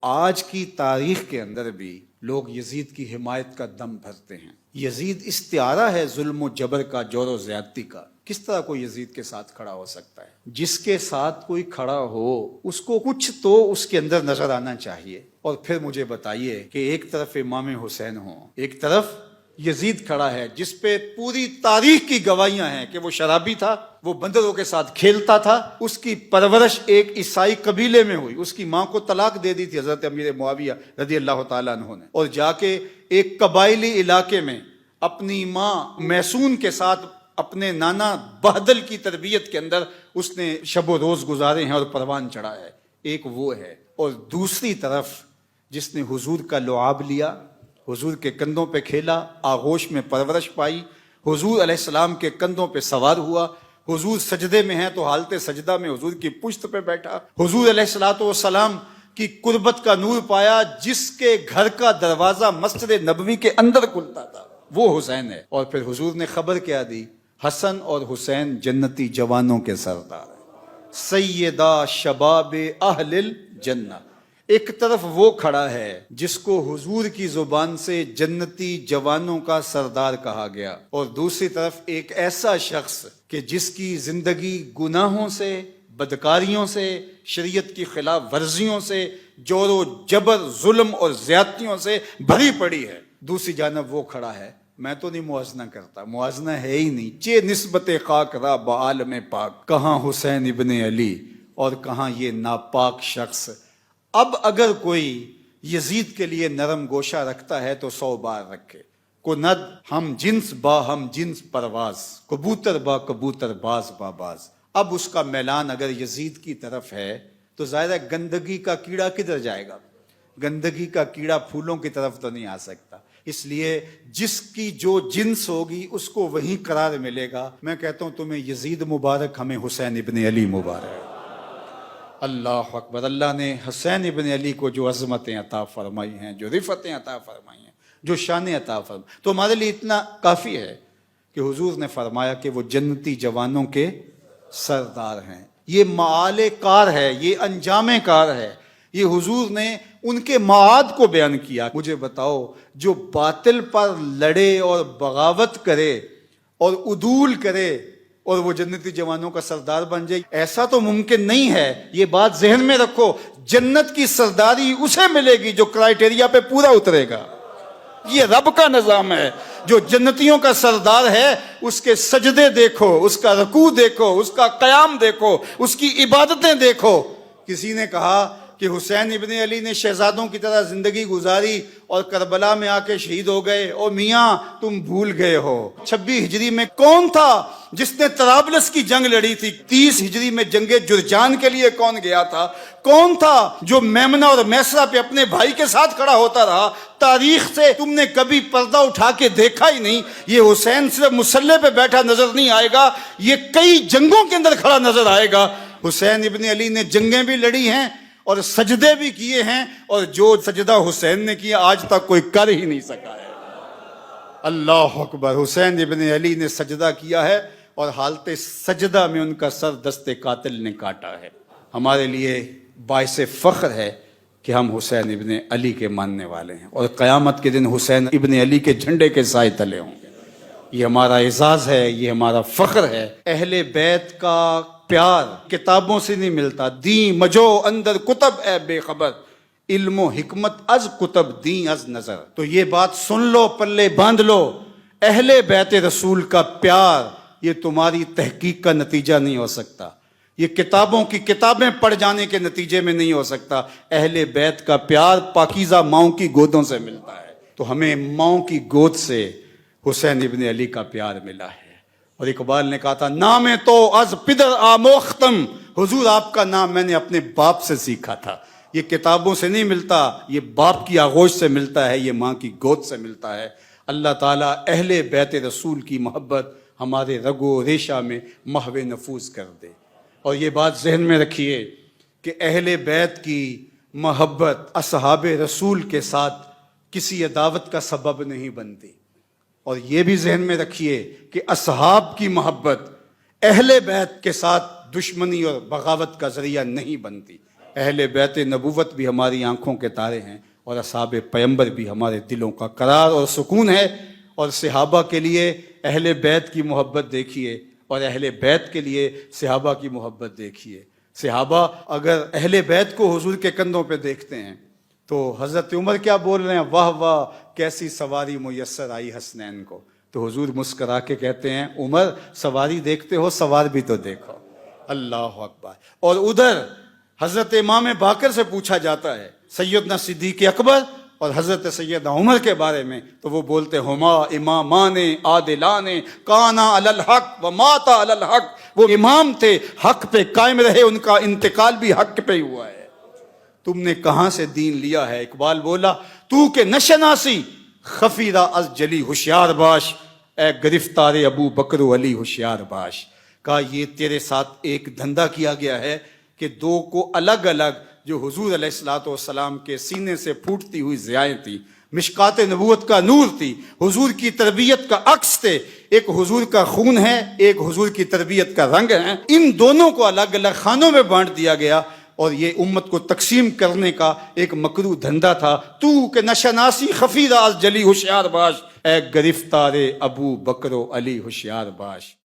آج کی تاریخ کے اندر بھی لوگ یزید کی حمایت کا دم بھرتے ہیں۔ یزید استعارہ ہے ظلم و جبر کا، جور و زیادتی کا۔ کس طرح کوئی یزید کے ساتھ کھڑا ہو سکتا ہے؟ جس کے ساتھ کوئی کھڑا ہو اس کو کچھ تو اس کے اندر نظر آنا چاہیے۔ اور پھر مجھے بتائیے کہ ایک طرف امام حسین ہوں، ایک طرف یزید کھڑا ہے جس پہ پوری تاریخ کی گواہیاں ہیں کہ وہ شرابی تھا، وہ بندروں کے ساتھ کھیلتا تھا، اس کی پرورش ایک عیسائی قبیلے میں ہوئی، اس کی ماں کو طلاق دے دی تھی حضرت امیر معاویہ رضی اللہ تعالیٰ عنہ نے، اور جا کے ایک قبائلی علاقے میں اپنی ماں میسون کے ساتھ اپنے نانا بہدل کی تربیت کے اندر اس نے شب و روز گزارے ہیں اور پروان چڑھا ہے۔ ایک وہ ہے، اور دوسری طرف جس نے حضور کا لعاب لیا، حضور کے کندھوں پہ کھیلا، آغوش میں پرورش پائی، حضور علیہ السلام کے کندھوں پہ سوار ہوا، حضور سجدے میں ہیں تو حالت سجدہ میں حضور کی پشت پہ بیٹھا، حضور علیہ السلام کی قربت کا نور پایا، جس کے گھر کا دروازہ مسجد نبوی کے اندر کھلتا تھا، وہ حسین ہے۔ اور پھر حضور نے خبر کیا دی؟ حسن اور حسین جنتی جوانوں کے سردار ہیں، سیدہ شباب اہل الجنہ۔ ایک طرف وہ کھڑا ہے جس کو حضور کی زبان سے جنتی جوانوں کا سردار کہا گیا، اور دوسری طرف ایک ایسا شخص کہ جس کی زندگی گناہوں سے، بدکاریوں سے، شریعت کی خلاف ورزیوں سے، جور و جبر، ظلم اور زیادتیوں سے بھری پڑی ہے۔ دوسری جانب وہ کھڑا ہے، میں تو نہیں موازنہ کرتا، موازنہ ہے ہی نہیں، چے نسبت خاک را بعالم پاک، کہاں حسین ابن علی اور کہاں یہ ناپاک شخص۔ اب اگر کوئی یزید کے لیے نرم گوشہ رکھتا ہے تو 100 بار رکھے۔ کند ہم جنس با ہم جنس پرواز، کبوتر با کبوتر باز با باز۔ اب اس کا میلان اگر یزید کی طرف ہے تو ظاہر ہے گندگی کا کیڑا کدھر جائے گا؟ گندگی کا کیڑا پھولوں کی طرف تو نہیں آ سکتا، اس لیے جس کی جو جنس ہوگی اس کو وہی قرار ملے گا۔ میں کہتا ہوں تمہیں یزید مبارک، ہمیں حسین ابن علی مبارک۔ اللہ اکبر۔ اللہ نے حسین ابن علی کو جو عظمتیں عطا فرمائی ہیں، جو رفعتیں عطا فرمائی ہیں، جو شان عطا فرمائی، تو ہمارے لیے اتنا کافی ہے کہ حضور نے فرمایا کہ وہ جنتی جوانوں کے سردار ہیں۔ یہ معال کار ہے، یہ انجام کار ہے، یہ حضور نے ان کے معاد کو بیان کیا۔ مجھے بتاؤ، جو باطل پر لڑے اور بغاوت کرے اور عدول کرے اور وہ جنتی جوانوں کا سردار بن جائے، ایسا تو ممکن نہیں ہے۔ یہ بات ذہن میں رکھو، جنت کی سرداری اسے ملے گی جو کرائیٹیریا پہ پورا اترے گا۔ یہ رب کا نظام ہے۔ جو جنتیوں کا سردار ہے اس کے سجدے دیکھو، اس کا رکوع دیکھو، اس کا قیام دیکھو، اس کی عبادتیں دیکھو۔ کسی نے کہا کہ حسین ابن علی نے شہزادوں کی طرح زندگی گزاری اور کربلا میں آ کے شہید ہو گئے۔ او میاں، تم بھول گئے ہو 26 ہجری میں کون تھا جس نے طرابلس کی جنگ لڑی تھی؟ 30 ہجری میں جنگ جرجان کے لیے کون گیا تھا؟ کون تھا جو میمنہ اور میسرہ پہ اپنے بھائی کے ساتھ کھڑا ہوتا رہا؟ تاریخ سے تم نے کبھی پردہ اٹھا کے دیکھا ہی نہیں۔ یہ حسین صرف مسلح پہ بیٹھا نظر نہیں آئے گا، یہ کئی جنگوں کے اندر کھڑا نظر آئے گا۔ حسین ابن علی نے جنگیں بھی لڑی ہیں اور سجدے بھی کیے ہیں، اور جو سجدہ حسین نے کیا آج تک کوئی کر ہی نہیں سکا ہے۔ اللہ اکبر۔ حسین ابن علی نے سجدہ کیا ہے اور حالت سجدہ میں ان کا سر دست قاتل نے کاٹا ہے۔ ہمارے لیے باعث فخر ہے کہ ہم حسین ابن علی کے ماننے والے ہیں، اور قیامت کے دن حسین ابن علی کے جھنڈے کے سائے تلے ہوں گے۔ یہ ہمارا اعزاز ہے، یہ ہمارا فخر ہے۔ اہل بیت کا پیار کتابوں سے نہیں ملتا۔ دین مجو اندر کتب اے بے خبر، علم و حکمت از کتب دین از نظر۔ تو یہ بات سن لو، پلے باندھ لو، اہل بیت رسول کا پیار یہ تمہاری تحقیق کا نتیجہ نہیں ہو سکتا، یہ کتابوں کی کتابیں پڑھ جانے کے نتیجے میں نہیں ہو سکتا۔ اہل بیت کا پیار پاکیزہ ماؤں کی گودوں سے ملتا ہے، تو ہمیں ماؤں کی گود سے حسین ابن علی کا پیار ملا ہے۔ اور اقبال نے کہا تھا، نام تو از پدر آموختم، حضور آپ کا نام میں نے اپنے باپ سے سیکھا تھا۔ یہ کتابوں سے نہیں ملتا، یہ باپ کی آغوش سے ملتا ہے، یہ ماں کی گود سے ملتا ہے۔ اللہ تعالیٰ اہل بیت رسول کی محبت ہمارے رگ و ریشہ میں محو نفوذ کر دے۔ اور یہ بات ذہن میں رکھیے کہ اہل بیت کی محبت اصحاب رسول کے ساتھ کسی عداوت کا سبب نہیں بنتی، اور یہ بھی ذہن میں رکھیے کہ اصحاب کی محبت اہل بیت کے ساتھ دشمنی اور بغاوت کا ذریعہ نہیں بنتی۔ اہل بیت نبوت بھی ہماری آنکھوں کے تارے ہیں، اور اصحاب پیمبر بھی ہمارے دلوں کا قرار اور سکون ہے۔ اور صحابہ کے لیے اہل بیت کی محبت دیکھیے، اور اہل بیت کے لیے صحابہ کی محبت دیکھیے۔ صحابہ اگر اہل بیت کو حضور کے کندھوں پہ دیکھتے ہیں تو حضرت عمر کیا بول رہے ہیں؟ واہ واہ کیسی سواری میسر آئی حسنین کو۔ تو حضور مسکرا کے کہتے ہیں عمر سواری دیکھتے ہو، سوار بھی تو دیکھو۔ اللہ اکبر۔ اور ادھر حضرت امام باقر سے پوچھا جاتا ہے سیدنا صدیق اکبر اور حضرت سیدنا عمر کے بارے میں، تو وہ بولتے ہما امامان عادلان کانا علی الحق و ماتا علی الحق۔ وہ امام تھے، حق پہ قائم رہے، ان کا انتقال بھی حق پہ ہی ہوا ہے۔ تم نے کہاں سے دین لیا ہے؟ اقبال بولا تو کہ نشناسی خفیرہ از جلی ہوشیار باش، اے گرفتار ابو بکر و علی ہوشیار باش۔ کہا یہ تیرے ساتھ ایک دھندا کیا گیا ہے کہ دو کو الگ الگ، جو حضور علیہ الصلوۃ والسلام کے سینے سے پھوٹتی ہوئی ضیائیں تھیں، مشکات نبوت کا نور تھی، حضور کی تربیت کا عکس تھے، ایک حضور کا خون ہے، ایک حضور کی تربیت کا رنگ ہے، ان دونوں کو الگ الگ خانوں میں بانٹ دیا گیا، اور یہ امت کو تقسیم کرنے کا ایک مکروہ دھندا تھا۔ تو کہ نشناسی خفیرہ از جلی ہوشیار باش، اے گرفتار ابو بکر و علی ہوشیار باش۔